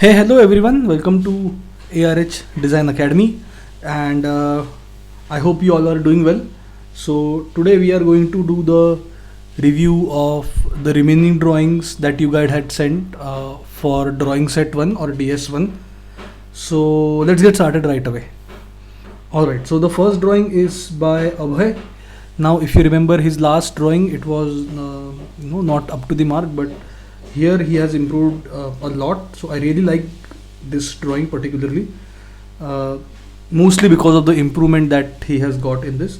Hey, hello everyone. Welcome to ARH Design Academy, and I hope you all are doing well. So today we are going to do the review of the remaining drawings that you guys had sent for drawing set 1 or DS1. So let's get started right away. Alright, so the first drawing is by Abhay. Now, if you remember his last drawing, it was not up to the mark, but here he has improved a lot. So I really like this drawing particularly, uh, mostly because of the improvement that he has got in this.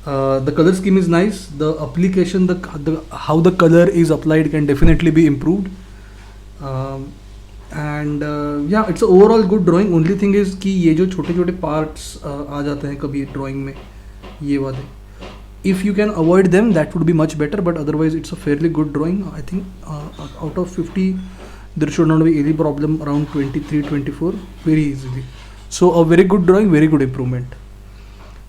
The color scheme is nice. The application, the how the color is applied can definitely be improved. Um, and yeah, it's a overall good drawing. Only thing is कि ये जो छोटे छोटे parts आ जाते हैं कभी drawing में, ये वाले, if you can avoid them that would be much better, but otherwise it's a fairly good drawing. I think out of 50 there should not be any problem, around 23 24 very easily. So a very good drawing, very good improvement.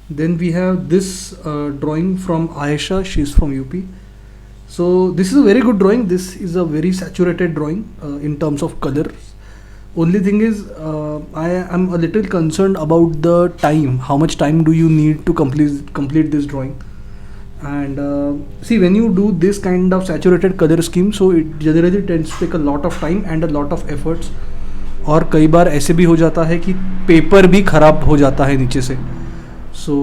Then we have this drawing from Ayesha. She's from UP. So this is a very good drawing. This is a very saturated drawing in terms of colors. Only thing is I am a little concerned about the time. How much time do you need to complete this drawing? And see, when you do this kind of saturated color scheme, so it generally tends to take a lot of time and a lot of efforts. और कई बार ऐसे भी हो जाता है कि paper भी खराब हो जाता है नीचे से. So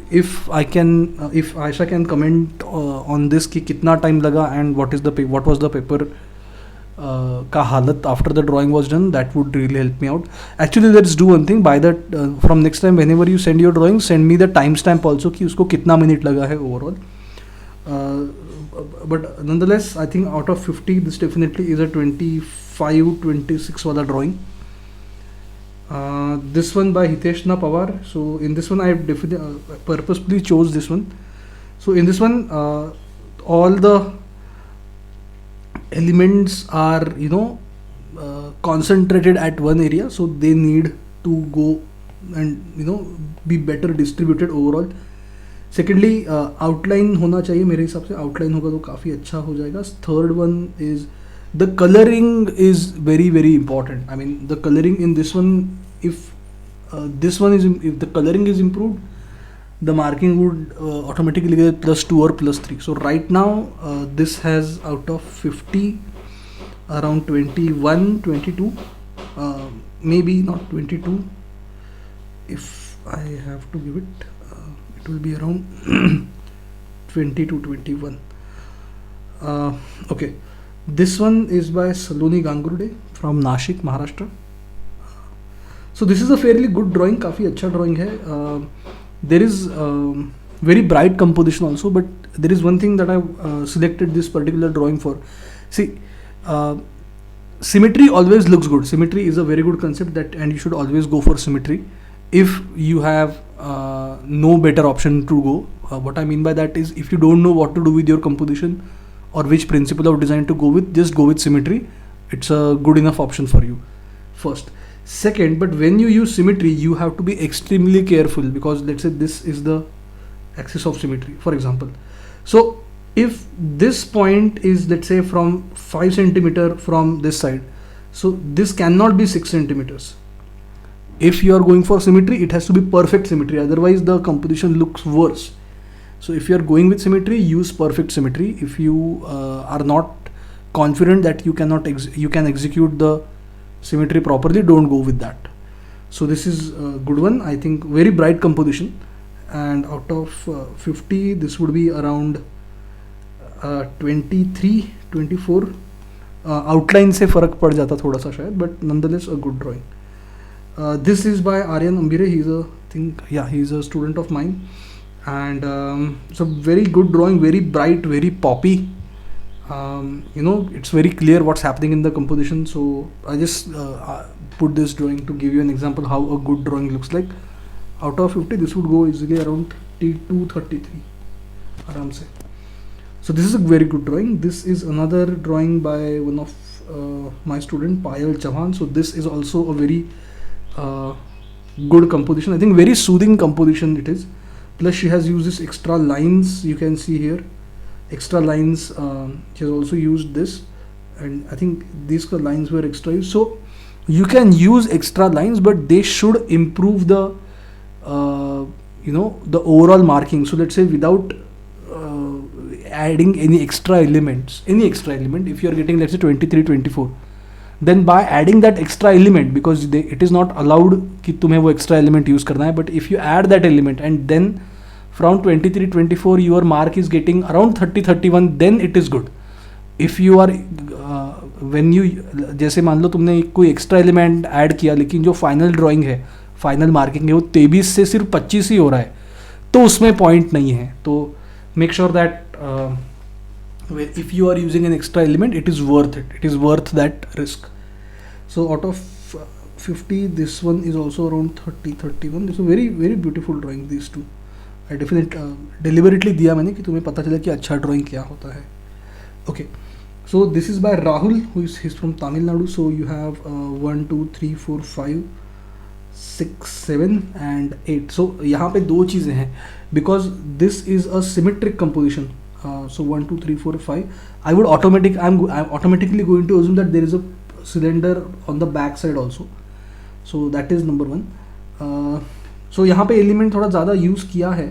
if Aisha can comment on this कि कितना time लगा and what was the paper का हालत after the drawing was done, that would really help me out. Actually, let's do one thing. By that, from next time, whenever you send your drawing, send me the timestamp also कि उसको कितना minute लगा है overall. But nonetheless, I think out of 50, this definitely is a 25-26 वाला drawing. This one by Hiteshna Pawar. So in this one, I purposely chose this one. So in this one, all the elements are concentrated at one area, so they need to go and be better distributed overall. Secondly, outline होना चाहिए मेरे हिसाब से. Outline होगा तो काफ़ी अच्छा हो जाएगा. Third one is the coloring is very very important. I mean, the coloring in this one, if the coloring is improved, the marking would automatically get +2 or +3. So right now this has out of 50 around 21 22, maybe not 22. If I have to give it, it will be around 20 to 21. Okay, this one is by Saloni Gangurde from Nashik, Maharashtra. So this is a fairly good drawing. काफ़ी अच्छा drawing है. There is very bright composition also, but there is one thing that I selected this particular drawing for. See, symmetry always looks good. Symmetry is a very good concept, and you should always go for symmetry if you have no better option to go. What I mean by that is, if you don't know what to do with your composition or which principle of design to go with, just go with symmetry. It's a good enough option for you. First. Second, but when you use symmetry, you have to be extremely careful, because let's say this is the axis of symmetry, for example. So if this point is, let's say, from 5 centimeter from this side, so this cannot be 6 centimeters. If you are going for symmetry, it has to be perfect symmetry, otherwise the composition looks worse. So if you are going with symmetry, use perfect symmetry. If you are not confident that you can execute the symmetry properly, don't go with that. So this is a good one. I think very bright composition, and out of 50 this would be around 23 24. Outline से फर्क पड़ जाता थोड़ा सा शायद, but nonetheless a good drawing. This is by Aryan Ambire. He's a student of mine, and it's a very good drawing, very bright, very poppy. It's very clear what's happening in the composition. So I just put this drawing to give you an example how a good drawing looks like. Out of 50, this would go easily around 32 33 aram se. So this is a very good drawing. This is another drawing by one of my student, Payal Chauhan. So this is also a very good composition. I think very soothing composition it is. Plus she has used this extra lines, you can see here extra lines. She has also used this, and I think these lines were extra used. So you can use extra lines, but they should improve the the overall marking. So let's say without adding any extra elements, if you are getting let's say 23, 24, then by adding that extra element, because it is not allowed कि तुम्हें वो extra element use करना है, but if you add that element and then from 23, 24 your mark is getting around 30, 31, then it is good. If you are when you जैसे मान लो तुमने कोई extra element add किया, लेकिन जो फाइनल ड्राइंग है, फाइनल मार्किंग है वो 23 से सिर्फ 25 ही हो रहा है, तो उसमें पॉइंट नहीं है. तो make sure that if you are using an extra element, it is worth it. It is worth that risk. So out of 50, this one is also around 30, 31. This is a very very beautiful drawing, these two. I definitely deliberately दिया मैंने कि तुम्हें पता चले कि अच्छा drawing क्या होता है. Okay, so this is by Rahul, he's from Tamil Nadu. So you have 1, 2, 3, 4, 5, 6, 7 and 8. So यहाँ पे दो चीज़ें हैं, because this is a symmetric composition. So 1, 2, 3, 4, 5. I'm automatically going to assume that there is a cylinder on the back side also. So that is number one. So यहाँ पे element थोड़ा ज़्यादा use किया है,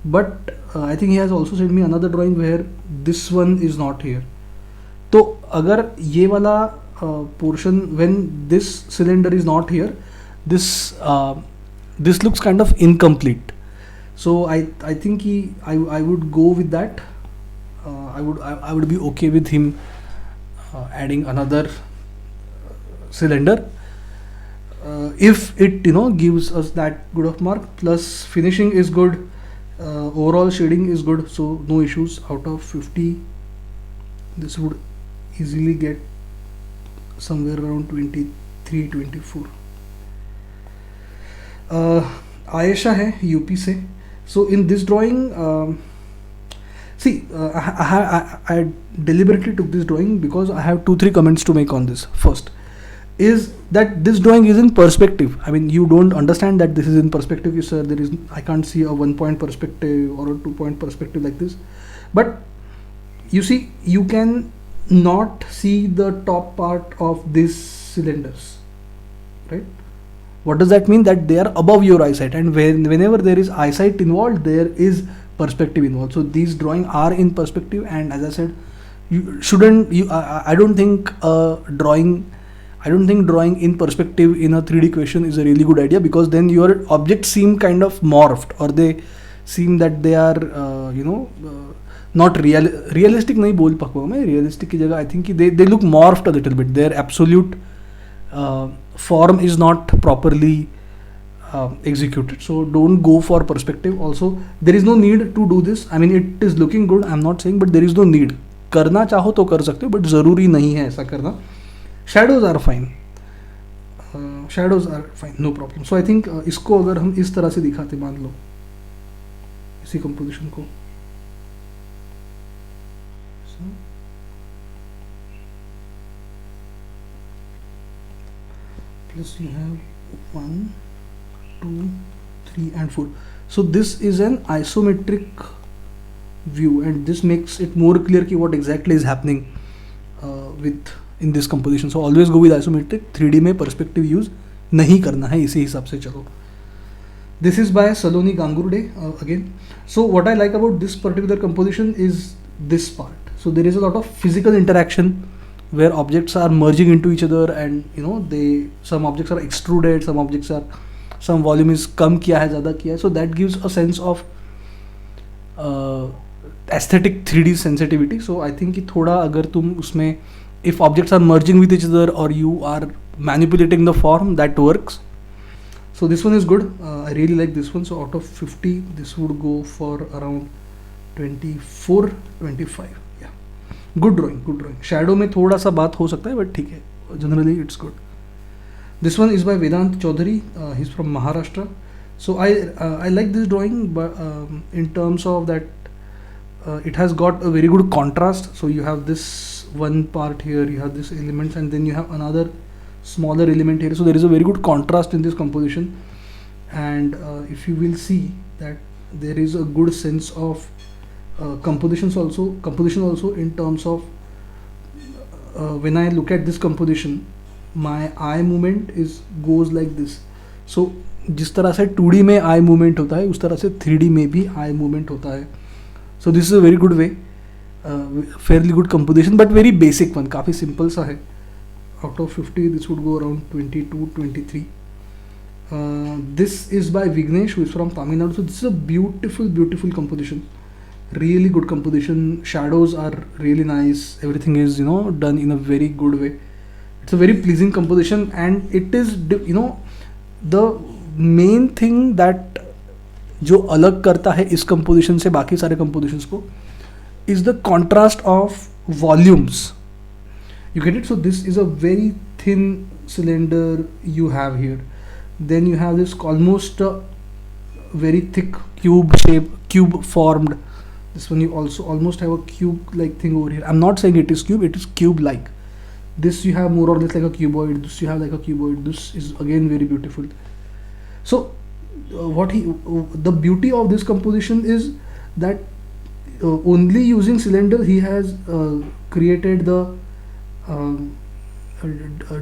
but I think he has also sent me another drawing where this one is not here. तो अगर ये वाला portion, when this cylinder is not here, this looks kind of incomplete. So I think I would go with that. I would be okay with him adding another cylinder if it gives us that good of mark. Plus finishing is good, overall shading is good, so no issues. Out of 50, this would easily get somewhere around 23, 24. Ayesha है UP से. So in this drawing, I deliberately took this drawing because I have 2-3 comments to make on this. First is that this drawing is in perspective. I mean, you don't understand that this is in perspective. You sir, I can't see a 1-point perspective or a 2-point perspective like this. But you see, you can not see the top part of these cylinders, right? What does that mean? That they are above your eyesight, and whenever there is eyesight involved, there is perspective involved. So these drawings are in perspective, and as I said, I don't think drawing in perspective in a 3D question is a really good idea, because then your objects seem kind of morphed, or they seem that they are not realistic. नहीं बोल पाऊँगा मैं realistic की जगह. I think they look morphed a little bit. Their absolute form is not properly executed. So don't go for perspective. Also, there is no need to do this. I mean, it is looking good, I'm not saying, but there is no need. करना चाहो तो कर सकते हो, but ज़रूरी नहीं है ऐसा करना. Shadows are fine. No problem. So I think इसको अगर हम इस तरह से दिखाते, मान लो इसी composition को, plus you have 1, 2, 3 and 4. So this is an isometric view, and this makes it more clear कि what exactly is happening in this composition. So always go with isometric. 3D में perspective use नहीं करना है, इसी हिसाब से चलो. This is by Saloni Gangurde again. So what I like about this particular composition is this part. So there is a lot of physical interaction where objects are merging into each other, and some objects are extruded, some volume is कम किया है, ज़्यादा किया है. So that gives a sense of aesthetic 3D sensitivity. So I think कि थोड़ा अगर तुम उसमें, if objects are merging with each other or you are manipulating the form, that works. So this one is good. I really like this one. So out of 50, this would go for around 24, 25. Yeah, good drawing. Shadow में थोड़ा सा बात हो सकता है, but ठीक है. Generally it's good. This one is by Vedant Chaudhary. He's from Maharashtra. So I like this drawing, but in terms of that, it has got a very good contrast. So you have this one part here, you have this elements, and then you have another smaller element here. So there is a very good contrast in this composition, and if you will see that there is a good sense of composition also in terms of when I look at this composition, my eye movement is goes like this. So जिस तरह से 2D में eye movement होता है उस तरह से 3D में भी आई मूवमेंट होता है. So this is a very good way, fairly good composition but very basic one, काफ़ी सिंपल सा है. Out of 50 this would go around 22-23. This is by Vignesh, who is from Tamil Nadu. So this is a beautiful composition, really good composition. Shadows are really nice, everything is done in a very good way. It's a very pleasing composition, and it is the main thing that जो अलग करता है इस composition से बाकी सारे compositions को is the contrast of volumes. You get it? So this is a very thin cylinder you have here. Then you have this almost very thick cube formed. This one you also almost have a cube like thing over here. I'm not saying it is cube, it is cube like. This you have more or less like a cuboid, this you have like a cuboid. This is again very beautiful. So the beauty of this composition is that only using cylinder he has created the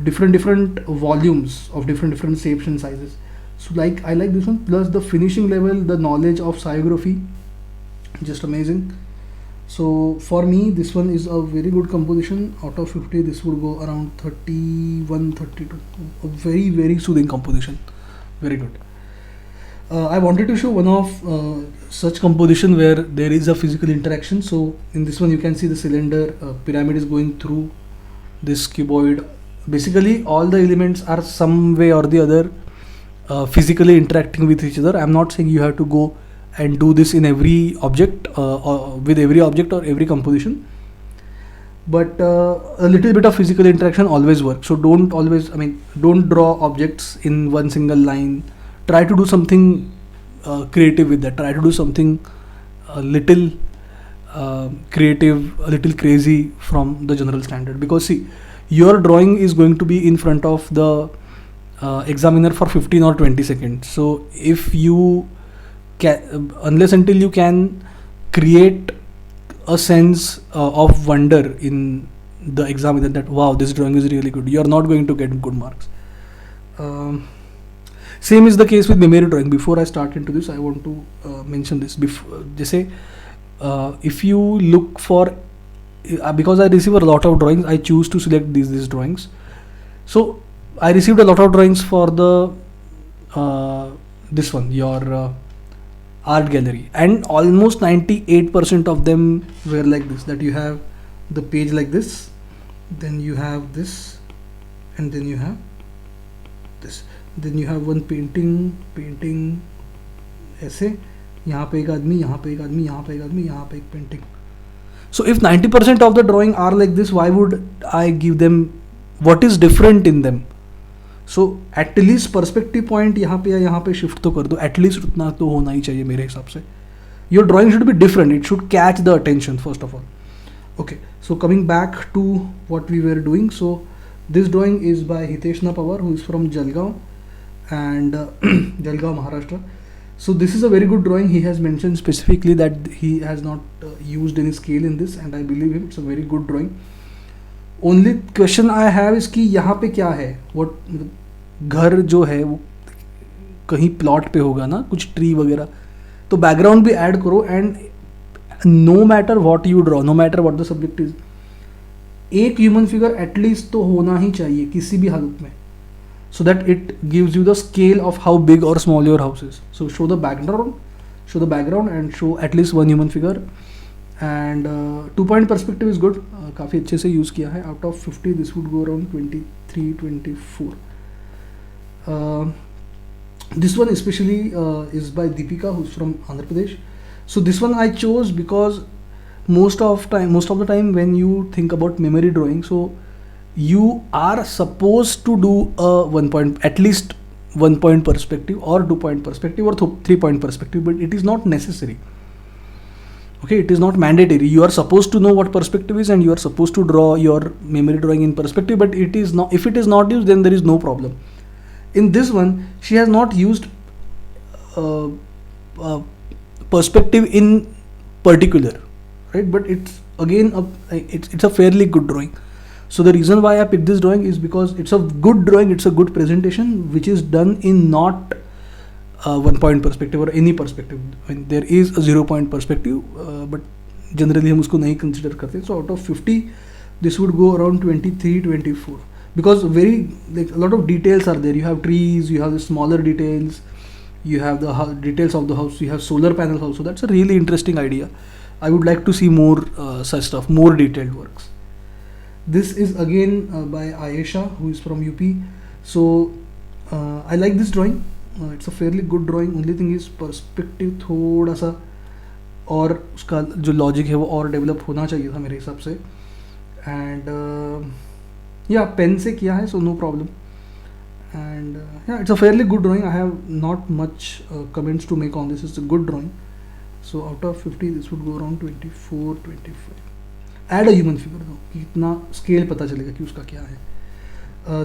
different volumes of different shapes and sizes. So like I like this one, plus the finishing level, the knowledge of psicography, just amazing. So for me this one is a very good composition. Out of 50 this would go around 31-32. A very soothing composition, very good. I wanted to show one of such composition where there is a physical interaction. So in this one you can see the cylinder pyramid is going through this cuboid. Basically all the elements are some way or the other physically interacting with each other. I'm not saying you have to go and do this in every object or with every object or every composition, but a little bit of physical interaction always works. So don't draw objects in one single line. Try to do something creative with that. Try to do something a little creative, a little crazy from the general standard, because see, your drawing is going to be in front of the examiner for 15 or 20 seconds. So if you can, unless until you can create a sense of wonder in the examiner that wow, this drawing is really good, you are not going to get good marks. Same is the case with memory drawing. Before I start into this, I want to mention this. जैसे if you look for, because I receive a lot of drawings, I choose to select these drawings. So I received a lot of drawings for the this one, your art gallery, and almost 98% of them were like this, that you have the page like this, then you have this, and then you have this, then you have one painting ऐसे, यहाँ पे एक आदमी, यहाँ पे एक आदमी, यहाँ पे एक आदमी, यहाँ पे एक painting. So if 90% of the drawing are like this, why would I give them, what is different in them? So at least perspective point यहाँ पे या यहाँ पे shift तो कर दो, at least उतना तो होना ही चाहिए मेरे हिसाब से. Your drawing should be different, it should catch the attention first of all. Okay, so coming back to what we were doing, so this drawing is by Hiteshna Pawar, who is from Jalgaon and Jalgaon, Maharashtra. So this is a very good drawing. He has mentioned specifically that he has not used any scale in this, and I believe him. It's a very good drawing. Only question I have is कि यहाँ पे क्या है, what घर जो है वो कहीं प्लॉट पे होगा ना, कुछ ट्री वगैरह, तो बैकग्राउंड भी ऐड करो. And no matter what you draw, no matter what the subject is, एक ह्यूमन फिगर एटलीस्ट तो होना ही चाहिए किसी भी हालत में, so that it gives you the scale of how big or small your house is. So show the background and show at least one human figure. And 2-point perspective is good, काफ़ी अच्छे से use किया है. Out of 50 this would go around 23-24. This one especially is by Deepika, who's from Andhra Pradesh. So this one I chose because most of the time when you think about memory drawing, so you are supposed to do a 1-point, at least 1-point perspective or 2-point perspective or 3-point perspective, but it is not necessary. Okay, it is not mandatory. You are supposed to know what perspective is, and you are supposed to draw your memory drawing in perspective, but it is not, if it is not used, then there is no problem. In this one, she has not used perspective in particular, right? But it's again it's a fairly good drawing. So the reason why I picked this drawing is because it's a good drawing, it's a good presentation, which is done in not 1 point perspective or any perspective. I mean, there is a 0 point perspective, but generally हम उसको नहीं consider करते. So out of 50, this would go around 23, 24. Because very, like, a lot of details are there. You have trees, you have the smaller details, you have the details of the house, you have solar panels also. That's a really interesting idea. I would like to see more such stuff, more detailed works. This is again by Ayesha, who is from UP. So I like this drawing. It's a fairly good drawing. Only thing is perspective थोड़ा सा और उसका जो logic है वो और develop होना चाहिए था मेरे हिसाब से. And yeah, pen से किया है, so no problem. And yeah, it's a fairly good drawing. I have not much comments to make on this. It's a good drawing. So out of 50, this would go around 24, 25. Add a human figure though, कि इतना scale पता चलेगा कि उसका क्या है.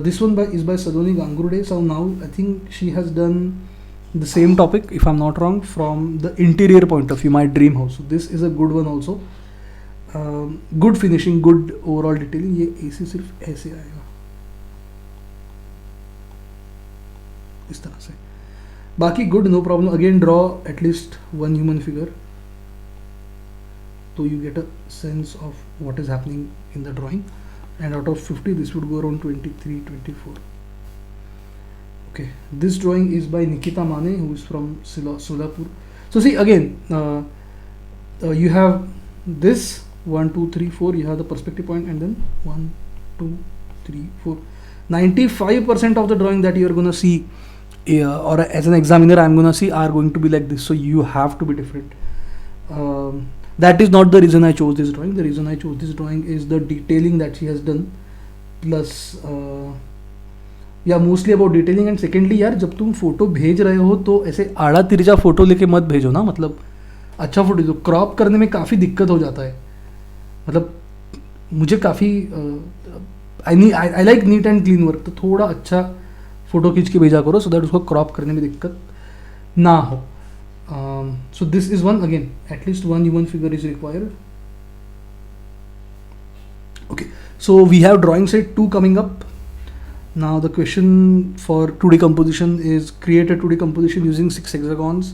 This one is by Sadoni Gangurude. So now I think she has done the same topic, if I'm not wrong, from the interior point of view, my dream house. So this is a good one also. Good finishing, good overall detailing. ये AC सिर्फ ऐसे आएगा इस तरह से. बाकी good, no problem. Again draw at least one human figure, so you get a sense of what is happening in the drawing. And out of 50, this would go around 23, 24. Okay, this drawing is by Nikita Mane, who is from Solapur. So see again, you have this 1, 2, 3, 4. You have the perspective point, and then 1, 2, 3, 4. 95% of the drawing that you are gonna see, or as an examiner, I'm gonna see, are going to be like this. So you have to be different. That is not the reason I chose this drawing. The reason I chose this drawing is the detailing that she has done, plus yeah, mostly about detailing. And secondly यार, जब तुम photo भेज रहे हो तो ऐसे आड़ा तिरछा फोटो लेके मत भेजो ना. मतलब अच्छा फोटो जो क्रॉप करने में काफ़ी दिक्कत हो जाता है. मतलब मुझे काफ़ी I like neat and clean work. तो थोड़ा अच्छा फोटो खींच के भेजा करो, सो दैट उसको क्रॉप करने में दिक्कत ना हो. So this is one, again, at least one human figure is required. Okay, so we have drawing set 2 coming up. Now the question for 2D composition is create a 2D composition using 6 hexagons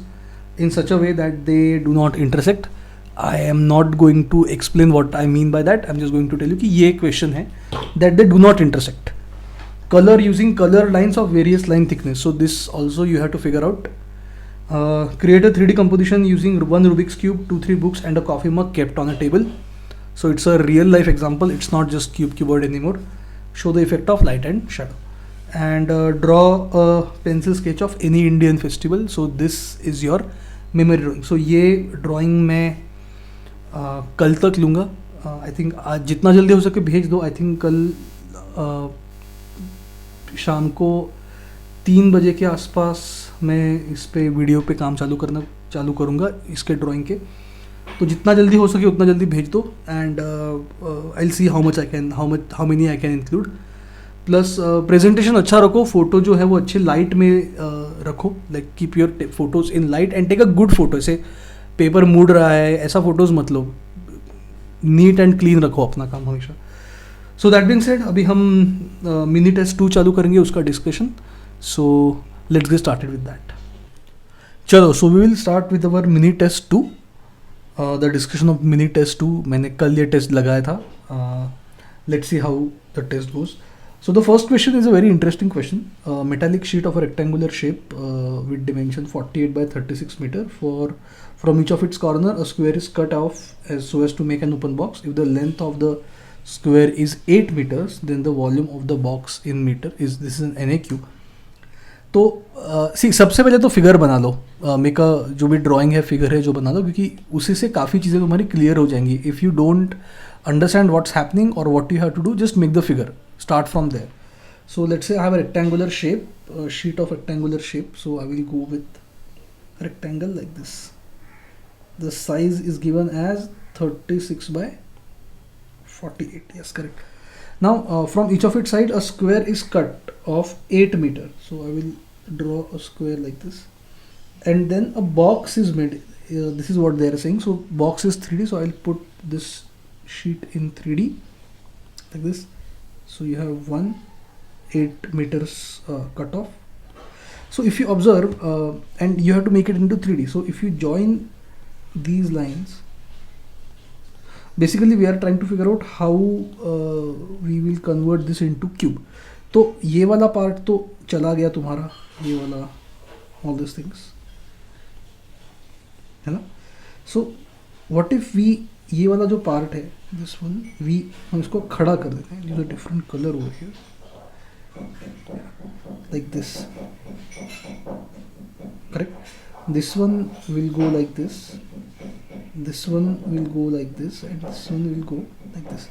in such a way that they do not intersect. I am not going to explain what I mean by that. I'm just going to tell you कि ये question है that they do not intersect. Color using color lines of various line thickness. So this also you have to figure out. Create a 3D composition using one Rubik's cube, 2-3 books, and a coffee mug kept on a table. So it's a real life example. It's not just keyboard anymore. Show the effect of light and shadow, and draw a pencil sketch of any Indian festival. So this is your memory drawing. So ये drawing मैं कल तक लूँगा. I think आज जितना जल्दी हो सके भेज दो. I think कल शाम को 3 बजे के आसपास मैं इस पे वीडियो पे काम चालू करूँगा इसके ड्राइंग के. तो जितना जल्दी हो सके उतना जल्दी भेज दो. And I will see how many I can include. Plus presentation अच्छा रखो. फोटो जो है वो अच्छे लाइट में रखो. Like keep your photos in light and take a good photo. ऐसे पेपर मुड़ रहा है ऐसा फोटोज मत लो. नीट एंड क्लीन रखो अपना काम हमेशा. सो दैट बीइंग सेड, अभी हम मिनी टेस्ट 2 चालू करेंगे उसका discussion. So let's get started with that. चलो, so we will start with our mini test 2. The discussion of mini test 2. मैंने कल ये टेस्ट लगाया था. Let's see how the test goes. So the first question is a very interesting question. Metallic sheet of a rectangular shape with dimension 48 by 36 meter. From each of its corner, a square is cut off so as to make an open box. If the length of the square is 8 meters, then the volume of the box in meter is, this is an NAQ. तो सबसे पहले तो figure बना लो. Make a जो भी drawing है figure है जो बना लो, क्योंकि उसी से काफ़ी चीज़ें तुम्हारी क्लियर हो जाएंगी. If you don't understand what's happening और what you have to do, just make the figure. Start from there. So let's say I have a rectangular shape, sheet of rectangular shape. So I will go with rectangle like this. The size is given as 36 by 48. Yes, correct. Now from each of its side a square is cut of 8 meter. So I will draw a square like this, and then a box is made. This is what they are saying. So box is 3D, so I'll put this sheet in 3D like this. So you have 8 meters cut off. So if you observe, and you have to make it into 3D. So if you join these lines, basically we are trying to figure out how we will convert this into cube. तो ये वाला part तो चला गया तुम्हारा, ये वाला all these things है ना. So what if we, ये वाला जो पार्ट है, this one, we हम इसको खड़ा कर देते हैं. use a different color over here like this, correct. This one will go like this, this one will go like this, and this one will go like this.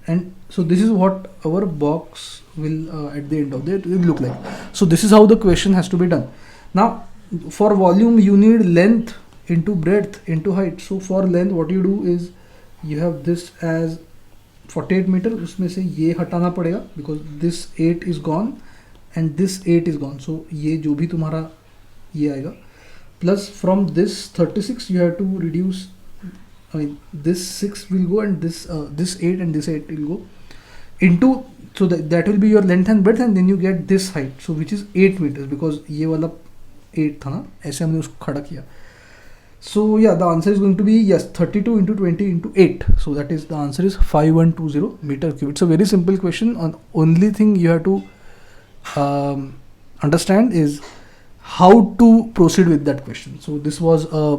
And so this is what our box will at the end of it will look like. So this is how the question has to be done. Now for volume you need length into breadth into height. So for length what you do is you have this as 48 meter, उसमें से ये हटाना पड़ेगा because this 8 is gone and this 8 is gone. So ये जो भी तुम्हारा ये आएगा, plus from this 36 you have to reduce, I mean this 6 will go and this 8 and this 8 will go into, so that will be your length and breadth, and then you get this height, so which is 8 meters because ये वाला 8 था ना, ऐसे हमने उसको खड़ा किया. So yeah, the answer is going to be yes, 32 into 20 into 8. So that is, the answer is 5120 meter cube. It's a very simple question. Only thing you have to understand is how to proceed with that question. So this was a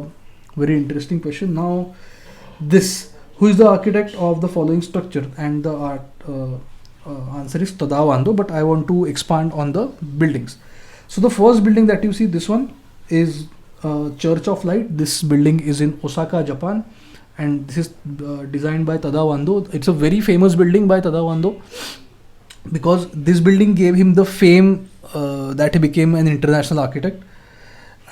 very interesting question. Now this, who is the architect of the following structure? And the answer is Tadao Ando, but I want to expand on the buildings. So the first building that you see, this one is Church of Light. This building is in Osaka, Japan, and this is designed by Tadao Ando. It's a very famous building by Tadao Ando because this building gave him the fame that he became an international architect.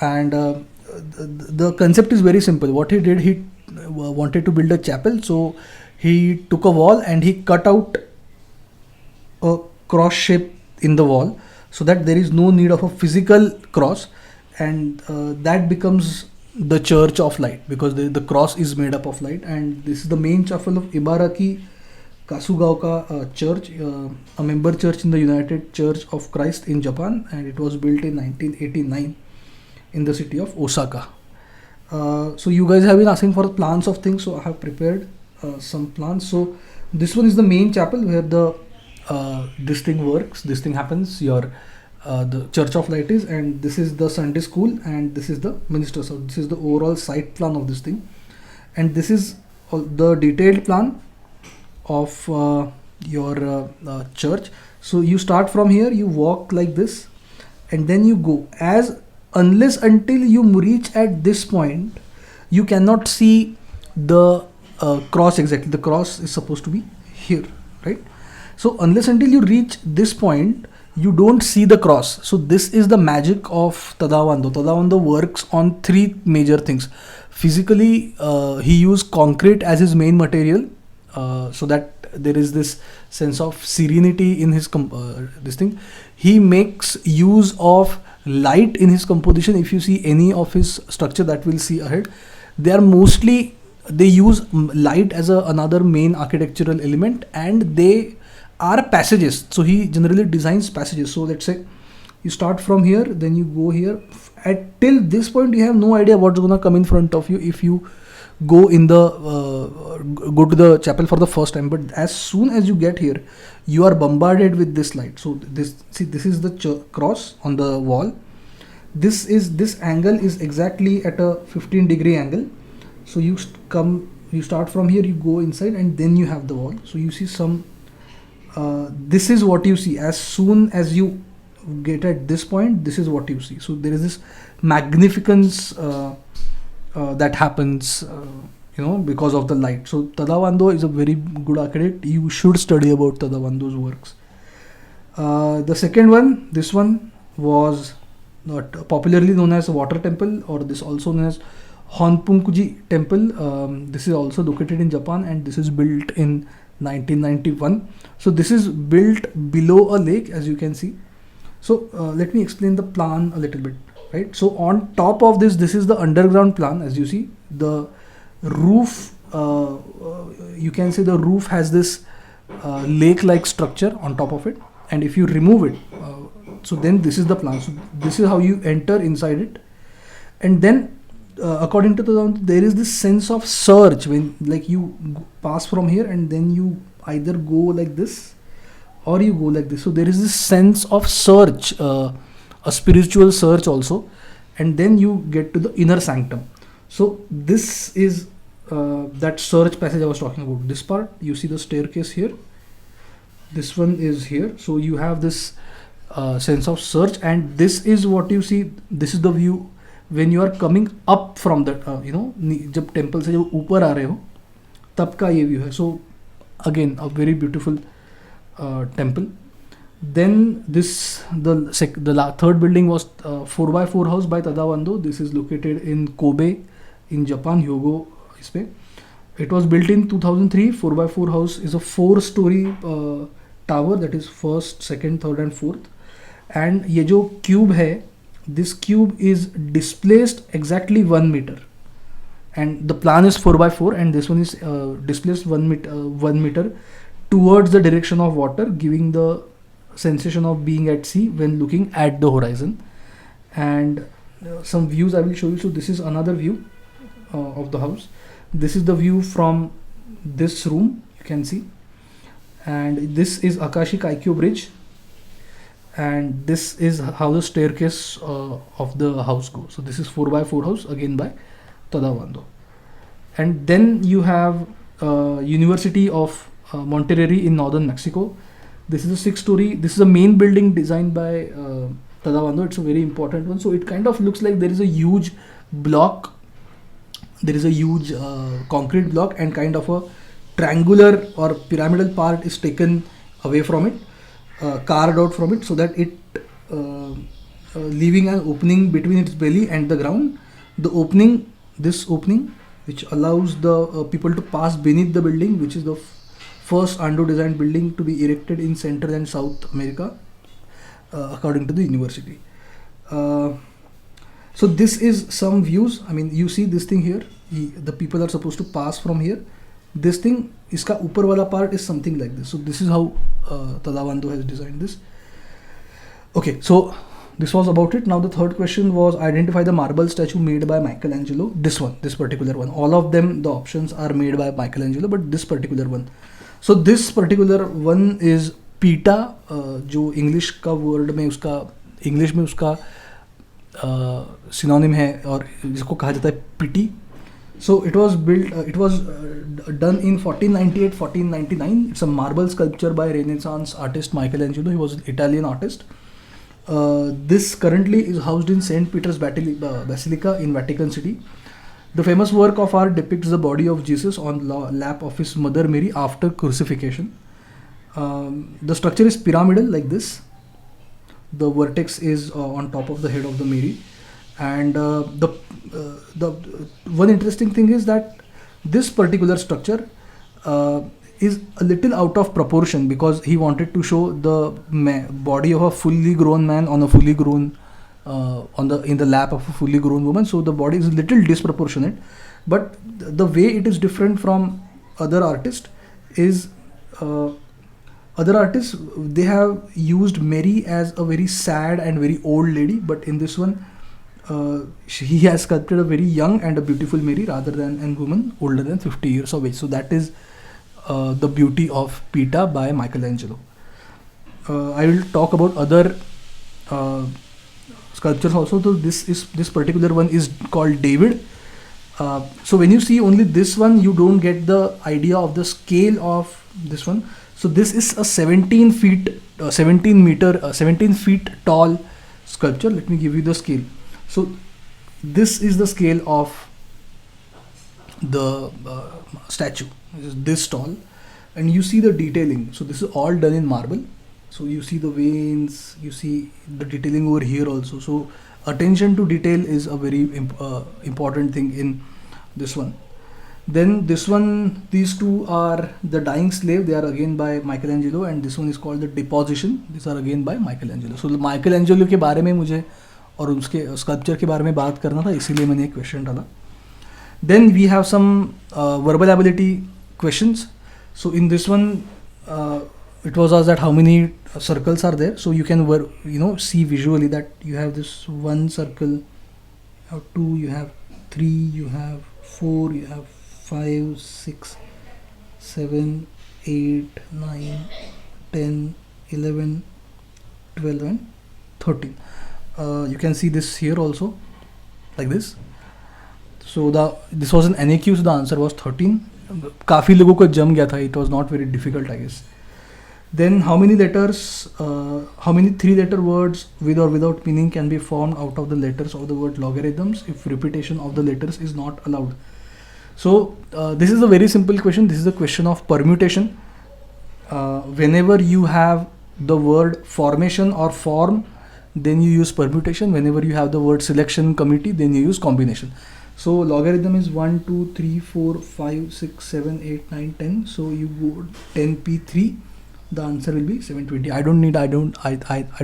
And the concept is very simple. What he did, he wanted to build a chapel, so he took a wall and he cut out a cross shape in the wall so that there is no need of a physical cross, and that becomes the Church of Light because the cross is made up of light. And this is the main chapel of Ibaraki Kasugaoka Church, a member church in the United Church of Christ in Japan, and it was built in 1989 in the city of Osaka. So you guys have been asking for plans of things, so I have prepared some plans. So this one is the main chapel where the this thing works, this thing happens, your the Church of Light is, and this is the Sunday school, and this is the minister. So this is the overall site plan of this thing, and this is the detailed plan of your church. So you start from here, you walk like this, and then you go, unless until you reach at this point, you cannot see the cross exactly. The cross is supposed to be here, right? So unless until you reach this point, you don't see the cross. So this is the magic of Tadao Ando. Tadao Ando works on three major things. Physically, he used concrete as his main material, so that there is this sense of serenity in his this thing. He makes use of light in his composition. If you see any of his structure that we'll see ahead, they are mostly, they use light as another main architectural element, and they are passages. So he generally designs passages. So let's say you start from here, then you go here. Till this point, you have no idea what's gonna come in front of you if you go in the go to the chapel for the first time. But as soon as you get here, you are bombarded with this light. So this is the cross on the wall. This angle is exactly at a 15-degree angle. So you start from here, you go inside, and then you have the wall. So you see some this is what you see. As soon as you get at this point, this is what you see. So there is this magnificence that happens because of the light. So Tadao Ando is a very good architect. You should study about Tadao Ando's works. The second one, this one was not popularly known as Water Temple, or this also known as Honpunkuji Temple. This is also located in Japan, and this is built in 1991. So this is built below a lake, as you can see. So let me explain the plan a little bit, right? So on top of this is the underground plan. As you see, the roof, you can say the roof has this lake-like structure on top of it, and if you remove it, so then this is the plan. So this is how you enter inside it, and then according to there is this sense of surge when like you pass from here and then you either go like this or you go like this. So there is this sense of surge, a spiritual surge also, and then you get to the inner sanctum. So this is that surge passage I was talking about. This part, you see the staircase here, this one is here, so you have this sense of surge, and this is what you see. This is the view when you are coming up from that, जब temple से जब ऊपर आ रहे हो तब का ये view है. So again a very beautiful temple. Then this the third building was 4x4 house by Tadawando. This is located in Kobe in Japan, Hyogo इसपे. It was built in 2003. 4x4 house is a 4-story tower, that is first, second, third and fourth. And ये जो cube है, this cube is displaced exactly 1 meter, and the plan is 4x4, and this one is displaced 1 meter towards the direction of water, giving the sensation of being at sea when looking at the horizon. And some views I will show you. So this is another view of the house. This is the view from this room, you can see, and this is Akashi Kaikyo bridge, and this is how the staircase of the house goes. So this is 4x4 house again by Tadawando. And then you have University of Monterrey in northern Mexico. This is a 6-story. This is a main building designed by Tadawando. It's a very important one. So it kind of looks like there is a huge block. There is a huge concrete block, and kind of a triangular or pyramidal part is taken away from it, carved out from it, so that it leaving an opening between its belly and the ground. The opening, this opening, which allows the people to pass beneath the building, which is the first Ando designed building to be erected in Central and South America, according to the university. So this is some views. I mean, you see this thing here, the people are supposed to pass from here. This thing, iska upar wala part is something like this. So this is how Tadawando has designed this. Okay, so this was about it. Now the third question was identify the marble statue made by Michelangelo. This one, this particular one. All of them, the options are made by Michelangelo, but this particular one. So this particular one is Pieta, जो English का word में उसका English में उसका synonym है और जिसको कहा जाता है pity. So it was built, it was done in 1498-1499. It's a marble sculpture by Renaissance artist Michelangelo. He was an Italian artist. This currently is housed in St. Peter's Basilica in Vatican City. The famous work of art depicts the body of Jesus on the lap of his mother Mary after crucifixion. The structure is pyramidal like this. The vertex is on top of the head of the Mary. And the one interesting thing is that this particular structure is a little out of proportion, because he wanted to show the body of a fully grown man on a fully grown in the lap of a fully grown woman. So the body is a little disproportionate, but the way it is different from other artists is other artists, they have used Mary as a very sad and very old lady, but in this one he has sculpted a very young and a beautiful Mary rather than a woman older than 50 years of age. So that is the beauty of Pieta by Michelangelo. I will talk about other sculptures also. So this particular one is called David. So when you see only this one, you don't get the idea of the scale of this one. So this is a 17 feet tall sculpture. Let me give you the scale. So this is the scale of the statue. It is this tall, and you see the detailing. So this is all done in marble. So you see the veins, you see the detailing over here also. So attention to detail is a very important thing in this one. Then this one, these two are the Dying Slave. They are again by Michelangelo, and this one is called the Deposition. These are again by Michelangelo. So Michelangelo के बारे में मुझे और उसके sculpture के बारे में बात करना था, इसीलिए मैंने एक क्वेश्चन डाला. Then we have some verbal ability questions. So in this one, it was asked that how many circles are there. So you can see visually that you have this one circle, you have two, you have three, you have four, you have 5, 6, 7, 8, 9, 10, 11, 12 and 13. You can see this here also, like this. So this was an NAQ, so the answer was 13. काफ़ी लोगों को जम गया था, it was not very difficult, I guess. Then how many 3-letter words with or without meaning can be formed out of the letters of the word logarithms if repetition of the letters is not allowed? So this is a very simple question. This is a question of permutation. Whenever you have the word formation or form, then you use permutation. Whenever you have the word selection committee, then you use combination. So logarithm is 1, 2, 3, 4, 5, 6, 7, 8, 9, 10. So you go 10p3. The answer will be 720. I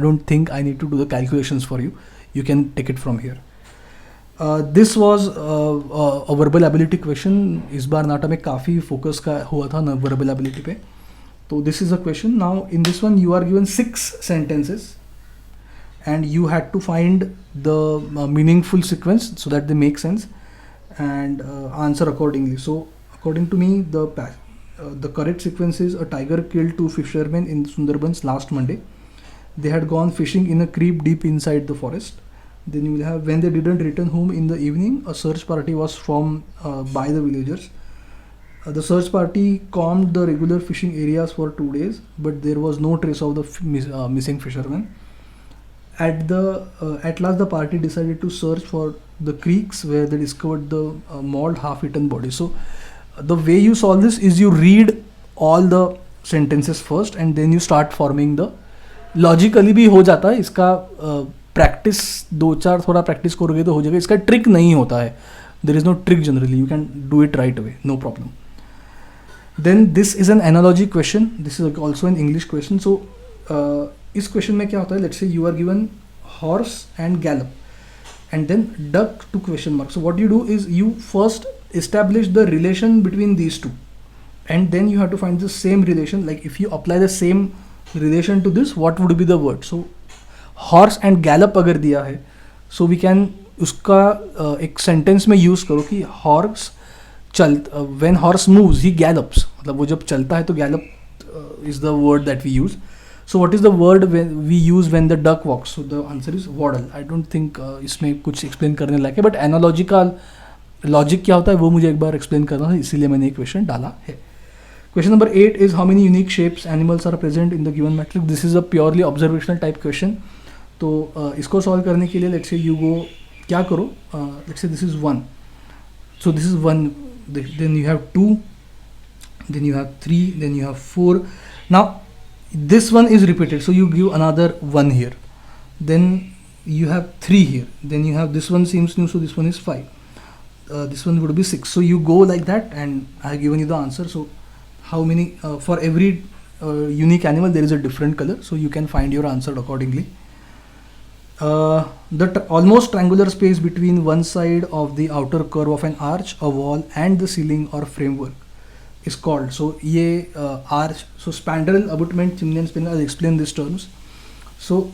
don't think I need to do the calculations for you. You can take it from here. This was a verbal ability question. इस बार नाटा में काफ़ी focus का हुआ था ना verbal ability पे. So this is a question. Now in this one you are given 6 sentences and you had to find the meaningful sequence so that they make sense and answer accordingly. So according to me, the correct sequence is: a tiger killed 2 fishermen in Sundarbans last Monday. They had gone fishing in a creek deep inside the forest. Then you will have: when they didn't return home in the evening, a search party was formed by the villagers. The search party combed the regular fishing areas for 2 days, but there was no trace of the missing fishermen. At last, the party decided to search for the creeks where they discovered the mauled, half-eaten body. So the way you solve this is you read all the sentences first and then you start forming the logically भी हो जाता है इसका practice 2-4 थोड़ा practice करोगे तो हो जाएगा इसका ट्रिक नहीं होता है there is no trick generally you can do it right away no problem. Then this is an analogy question. This is also an English question. So इस क्वेश्चन में क्या होता है, let's say you are given horse and gallop and then duck to question mark. So what you do is you first establish the relation between these two and then you have to find the same relation. Like if you apply the same relation to this, what would be the word? So horse and gallop अगर दिया है so we can उसका एक sentence में use करो कि horse when horse moves he gallops, मतलब वो जब चलता है तो gallop is the word that we use. So what is the word when we use when the duck walks? So the answer is waddle. I don't think इसमें कुछ explain करने लायक है, but analogy का logic क्या होता है वो मुझे एक बार explain करना था, इसीलिए मैंने एक question डाला है. Question number 8 is: how many unique shapes animals are present in the given matrix? This is a purely observational type question. तो इसको solve करने के लिए let's say you go क्या करो? Let's say this is 1. So this is 1. Then you have 2. Then you have 3. Then you have 4. Now this one is repeated, so you give another 1 here. Then you have 3 here. Then you have this one seems new, so this one is 5. This one would be 6. So you go like that, and I have given you the answer. So how many for every unique animal there is a different color, so you can find your answer accordingly. The almost triangular space between one side of the outer curve of an arch, a wall, and the ceiling or framework is called. So ये arch, so spandrel, abutment, chimney and spindle. I'll explain these terms. So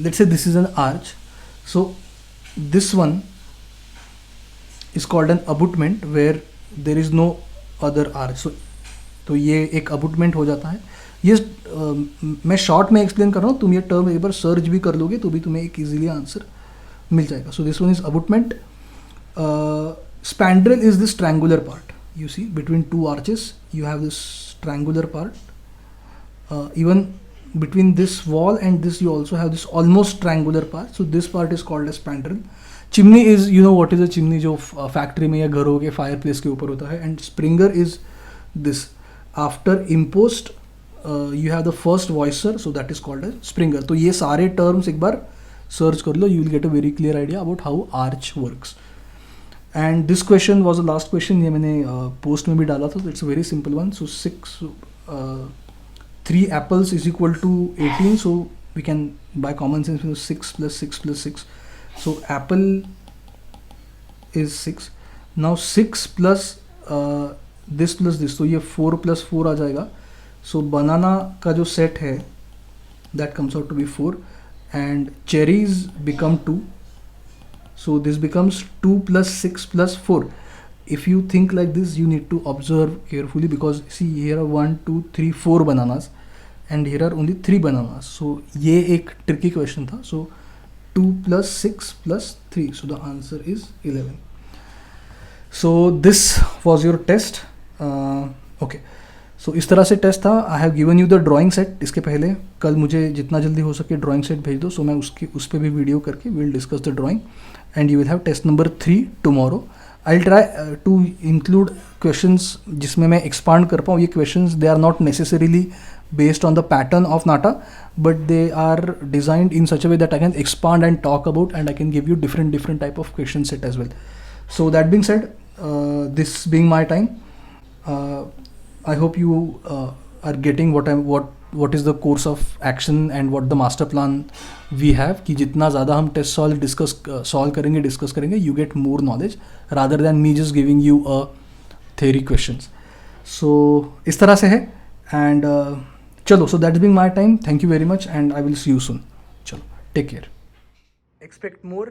let's say this is an arch. So this one is called an abutment where there is no other arch. So तो ये एक abutment हो जाता है. ये मैं short में explain कर रहा हूँ, तुम ये टर्म एक बार सर्च भी कर लोगे तो भी तुम्हें एक इजीली आंसर मिल जाएगा. So this one is abutment. Spandrel is this triangular part. You see between 2 arches you have this triangular part. Even between this wall and this you also have this almost triangular part. So this part is called as spandrel. Chimney is, you know what is a chimney, जो factory में या घरों के fire place के ऊपर होता है. And springer is this. After impost you have the first voicer, so that is called as springer. तो ये सारे terms एक बार search कर लो, you will get a very clear idea about how arch works. And this question was the last question. ये मैंने post में भी डाला था. So it's a very simple one. So 3 apples is equal to 18. So we can by common sense 6 plus 6 plus 6. So apple is 6. Now 6 plus this plus this. So ये 4 plus 4 आ जाएगा. सो बनाना का जो सेट है that comes out to be 4 and cherries become 2, so this becomes 2 plus 6 plus 4. If you think like this, you need to observe carefully because see here are 1 2 3 4 bananas and here are only 3 bananas, so ये एक tricky question था. So 2 plus 6 plus 3, so the answer is 11. So this was your test. Okay, सो इस तरह से test था. I have given you the drawing set. इसके पहले कल मुझे जितना जल्दी हो सके ड्राइंग सेट भेज दो, सो मैं उस पर भी वीडियो करके will discuss the drawing and you will have test number 3 tomorrow. I try to include questions जिसमें मैं एक्सपांड कर पाऊँ. ये questions they are not necessarily based on the pattern of NATA, but they are designed in such a way that I can expand and talk about, and I can give you different type of question set as well. So that being said, this being my time, I hope you are getting what is the course of action and what the master plan we have. कि जितना ज़्यादा हम test solve करेंगे discuss करेंगे, you get more knowledge rather than me just giving you a theory questions. So इस तरह से है. And चलो, so that's been my time. Thank you very much and I will see you soon. चलो, take care. Expect more.